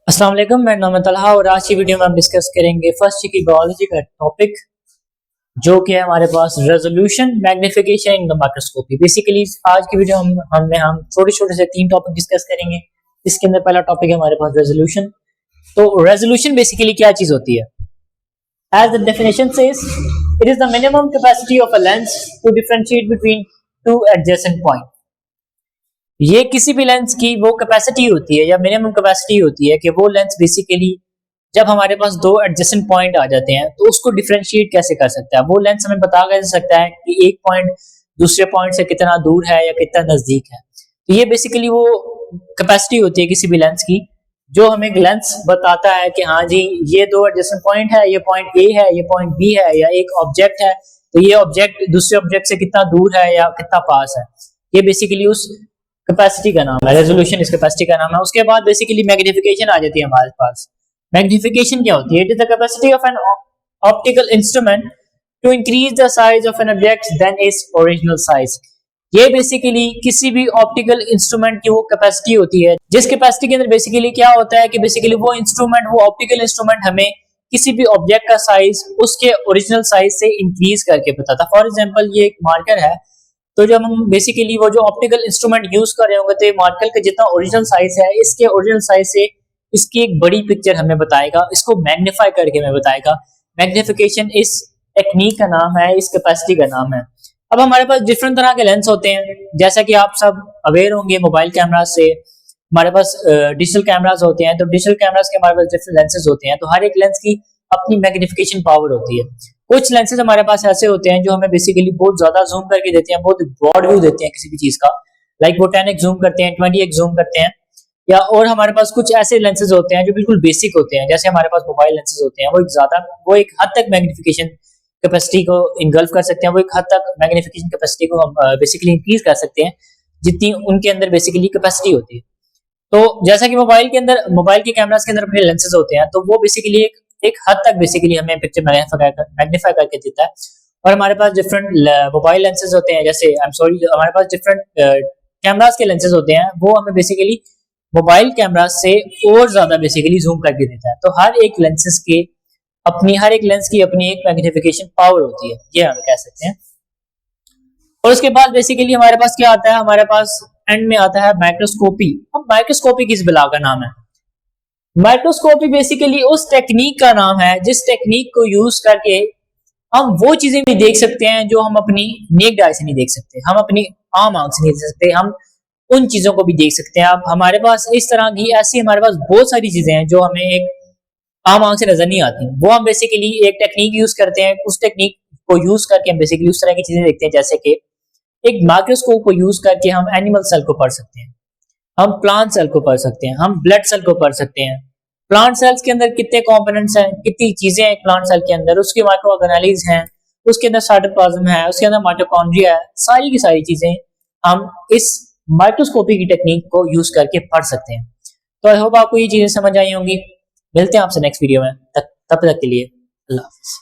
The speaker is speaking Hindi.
अस्सलाम वालेकुम, मेरा नाम है तलहा और आज की वीडियो में हम डिस्कस करेंगे फर्स्ट की बायोलॉजी का टॉपिक जो कि है हमारे पास resolution magnification in the microscopy. Basically आज की वीडियो हम छोटे छोटे से तीन टॉपिक डिस्कस करेंगे। इसके अंदर पहला टॉपिक है हमारे पास रेजोल्यूशन। तो रेजोल्यूशन बेसिकली क्या चीज होती है? As the definition says, it is the minimum capacity of a lens to differentiate between two adjacent point. ये किसी भी लेंस की वो कैपेसिटी होती है या मिनिमम कैपेसिटी होती है कि वो लेंस बेसिकली जब हमारे पास दो एडजेसेंट पॉइंट आ जाते हैं तो उसको डिफरेंशिएट कैसे कर सकता है। वो लेंस हमें बता कैसे सकता है कि एक पॉइंट दूसरे पॉइंट से कितना दूर है या कितना नजदीक है। तो ये बेसिकली वो कैपेसिटी होती है किसी भी लेंस की जो हमें लेंस बताता है कि हाँ जी ये दो एडजेसेंट पॉइंट है, ये पॉइंट ए है, ये पॉइंट बी है, या एक ऑब्जेक्ट है तो ये ऑब्जेक्ट दूसरे ऑब्जेक्ट से कितना दूर है या कितना पास है। ये बेसिकली उस कैपेसिटी का नाम है, रेजोल्यूशन इस कैपेसिटी का नाम है। उसके बाद बेसिकली मैग्निफिकेशन आ जाती है हमारे पास। मैग्निफिकेशन क्या होती है? It is the capacity of an optical instrument to increase the size of an object then its original size. ये बेसिकली किसी भी ऑप्टिकल इंस्ट्रूमेंट की वो कैपेसिटी होती है जिस कैपेसिटी के अंदर बेसिकली क्या होता है कि बेसिकली वो इंस्ट्रूमेंट, वो ऑप्टिकल इंस्ट्रूमेंट हमें किसी भी ऑब्जेक्ट का साइज उसके ओरिजिनल साइज से इंक्रीज करके बताता है। फॉर एग्जांपल ये एक मार्कर है, तो जब हम बेसिकली वो जो ऑप्टिकल इंस्ट्रूमेंट यूज कर रहे होंगे तो ये मार्कर का जितना ओरिजिनल साइज है इसके ओरिजिनल साइज से इसकी एक बड़ी पिक्चर हमें बताएगा, इसको मैग्नीफाई करके हमें बताएगा। मैग्निफिकेशन इस टेक्निक का नाम है, इस कैपेसिटी का नाम है। अब हमारे पास डिफरेंट तरह के लेंस होते हैं, जैसा कि आप सब अवेयर होंगे मोबाइल कैमरा से। हमारे पास डिजिटल कैमराज होते हैं, तो डिजिटल कैमराज के हमारे पास डिफरेंट लेंसेज होते हैं, तो हर एक लेंस की अपनी मैग्निफिकेशन पावर होती है। कुछ लेंसेज हमारे पास ऐसे होते हैं जो हमें बेसिकली बहुत ज्यादा जूम करके देते हैं, बहुत ब्रॉड व्यू देते हैं किसी भी चीज का, लाइक वो 10x जूम करते हैं, 20x जूम करते हैं। या और हमारे पास कुछ ऐसे लेंसेज होते हैं जो बिल्कुल बेसिक होते हैं, जैसे हमारे पास मोबाइल लेंसेज होते हैं, वो एक हद तक मैग्निफिकेशन कैपेसिटी को इनगल्फ कर सकते हैं, वो एक हद तक मैग्निफिकेशन कैपेसिटी को हम बेसिकली इंक्रीज कर सकते हैं जितनी उनके अंदर बेसिकली कैपेसिटी होती है। तो जैसा कि मोबाइल के कैमरास के अंदर अपने लेंसेज होते हैं, तो वो बेसिकली एक हद तक बेसिकली हमें पिक्चर मैग्नीफाई करके देता है। और हमारे पास डिफरेंट मोबाइल लेंसेज होते हैं, जैसे आई एम सॉरी हमारे पास डिफरेंट कैमरास के लेंसेज होते हैं, वो हमें बेसिकली मोबाइल कैमरा से और ज्यादा बेसिकली जूम करके देता है। तो हर एक लेंस की अपनी एक मैग्निफिकेशन पावर होती है, ये हम कह सकते हैं। और उसके बाद बेसिकली हमारे पास क्या आता है? हमारे पास एंड में आता है माइक्रोस्कोपी। अब माइक्रोस्कोपी किस बला का नाम है? माइक्रोस्कोपी बेसिकली उस टेक्निक का नाम है जिस टेक्निक को यूज करके हम वो चीजें भी देख सकते हैं जो हम अपनी नेक्ड आई से नहीं देख सकते, हम अपनी आम आंख से नहीं देख सकते, हम उन चीजों को भी देख सकते हैं। अब हमारे पास इस तरह की ऐसी हमारे पास बहुत सारी चीजें हैं जो हमें एक आम आंख से नजर नहीं आती, वो हम बेसिकली एक टेक्निक यूज करते हैं। उस टेक्निक को यूज करके हम बेसिकली उस तरह की चीजें देखते हैं, जैसे कि एक माइक्रोस्कोप को यूज करके हम एनिमल सेल को पढ़ सकते हैं, हम प्लांट सेल को पढ़ सकते हैं, हम ब्लड सेल को पढ़ सकते हैं। प्लांट सेल्स के अंदर कितने कंपोनेंट्स हैं, कितनी चीजें हैं प्लांट सेल के अंदर, उसके माइक्रो ऑर्गेनेल्स हैं, उसके अंदर साइटोप्लाज्म है, उसके अंदर माइटोकॉन्ड्रिया है, सारी की सारी चीजें हम इस माइक्रोस्कोपी की टेक्निक को यूज करके पढ़ सकते हैं। तो आई होप आपको ये चीजें समझ आई होंगी। मिलते हैं आपसे नेक्स्ट वीडियो में, तब तक के लिए अल्लाह हाफिज।